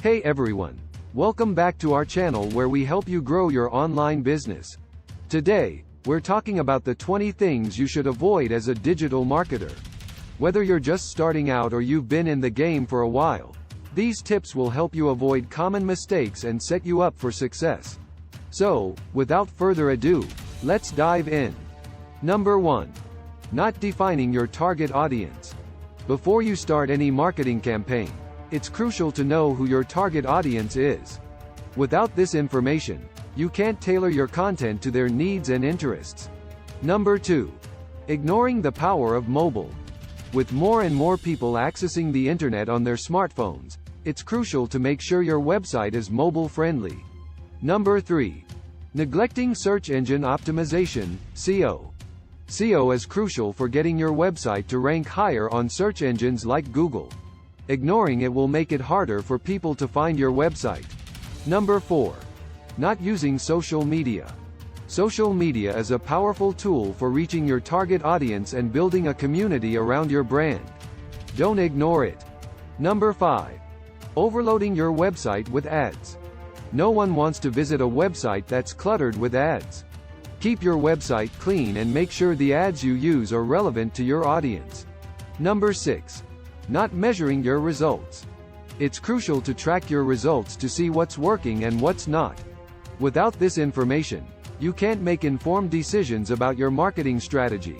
Hey everyone! Welcome back to our channel where we help you grow your online business. Today, we're talking about the 20 things you should avoid as a digital marketer. Whether you're just starting out or you've been in the game for a while, these tips will help you avoid common mistakes and set you up for success. So, without further ado, let's dive in. Number 1. Not defining your target audience. Before you start any marketing campaign, it's crucial to know who your target audience is. Without this information, you can't tailor your content to their needs and interests. Number 2. Ignoring the power of mobile. With more and more people accessing the internet on their smartphones, it's crucial to make sure your website is mobile-friendly. Number 3. Neglecting search engine optimization, SEO. SEO is crucial for getting your website to rank higher on search engines like Google. Ignoring it will make it harder for people to find your website. Number 4. Not using social media. Social media is a powerful tool for reaching your target audience and building a community around your brand. Don't ignore it. Number 5. Overloading your website with ads. No one wants to visit a website that's cluttered with ads. Keep your website clean and make sure the ads you use are relevant to your audience. Number 6. Not measuring your results. It's crucial to track your results to see what's working and what's not. Without this information, you can't make informed decisions about your marketing strategy.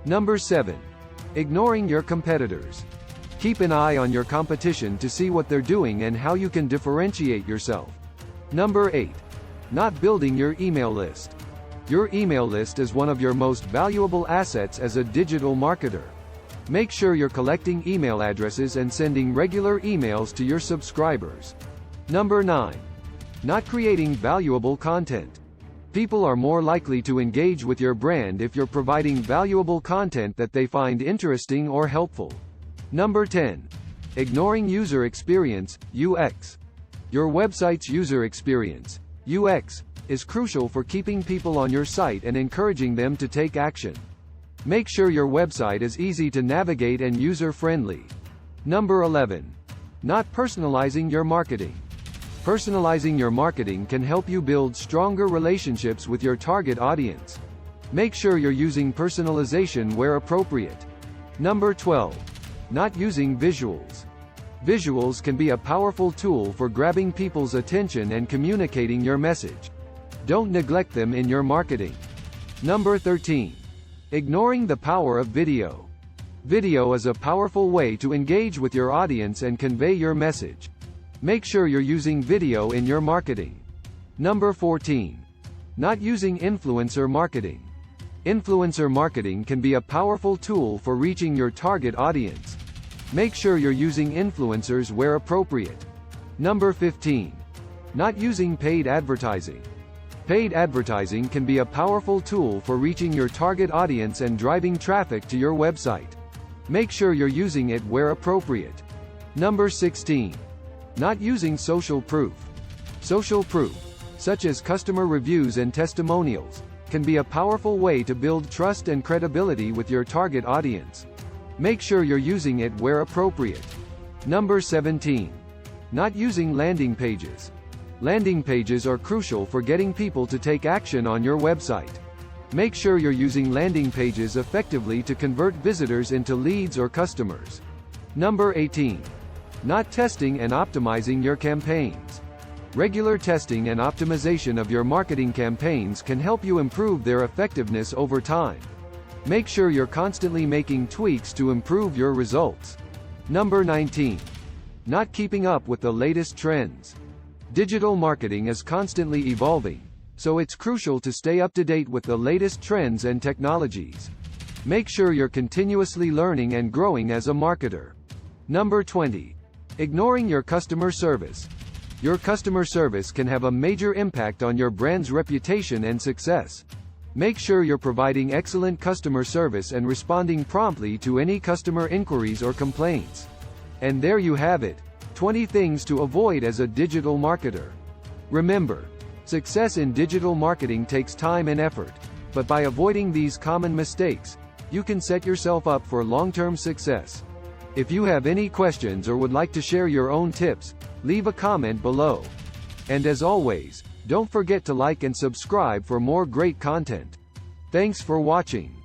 Number 7. Ignoring your competitors. Keep an eye on your competition to see what they're doing and how you can differentiate yourself. Number 8. Not building your email list. Your email list is one of your most valuable assets as a digital marketer. Make sure you're collecting email addresses and sending regular emails to your subscribers. Number 9. Not creating valuable content. People are more likely to engage with your brand if you're providing valuable content that they find interesting or helpful. Number 10. Ignoring user experience, UX. Your website's user experience, UX, is crucial for keeping people on your site and encouraging them to take action. Make sure your website is easy to navigate and user-friendly. Number 11. Not personalizing your marketing. Personalizing your marketing can help you build stronger relationships with your target audience. Make sure you're using personalization where appropriate. Number 12. Not using visuals. Visuals can be a powerful tool for grabbing people's attention and communicating your message. Don't neglect them in your marketing. Number 13. Ignoring the power of video. Video is a powerful way to engage with your audience and convey your message. Make sure you're using video in your marketing. Number 14. Not using influencer marketing. Influencer marketing can be a powerful tool for reaching your target audience. Make sure you're using influencers where appropriate. Number 15. Not using paid advertising. Paid advertising can be a powerful tool for reaching your target audience and driving traffic to your website. Make sure you're using it where appropriate. Number 16. Not using social proof. Social proof, such as customer reviews and testimonials, can be a powerful way to build trust and credibility with your target audience. Make sure you're using it where appropriate. Number 17. Not using landing pages. Landing pages are crucial for getting people to take action on your website. Make sure you're using landing pages effectively to convert visitors into leads or customers. Number 18. Not testing and optimizing your campaigns. Regular testing and optimization of your marketing campaigns can help you improve their effectiveness over time. Make sure you're constantly making tweaks to improve your results. Number 19. Not keeping up with the latest trends. Digital marketing is constantly evolving, so it's crucial to stay up to date with the latest trends and technologies. Make sure you're continuously learning and growing as a marketer. Number 20. Ignoring your customer service. Your customer service can have a major impact on your brand's reputation and success. Make sure you're providing excellent customer service and responding promptly to any customer inquiries or complaints. And there you have it. 20 things to avoid as a digital marketer. Remember, success in digital marketing takes time and effort, but by avoiding these common mistakes, you can set yourself up for long-term success. If you have any questions or would like to share your own tips, leave a comment below. And as always, don't forget to like and subscribe for more great content. Thanks for watching.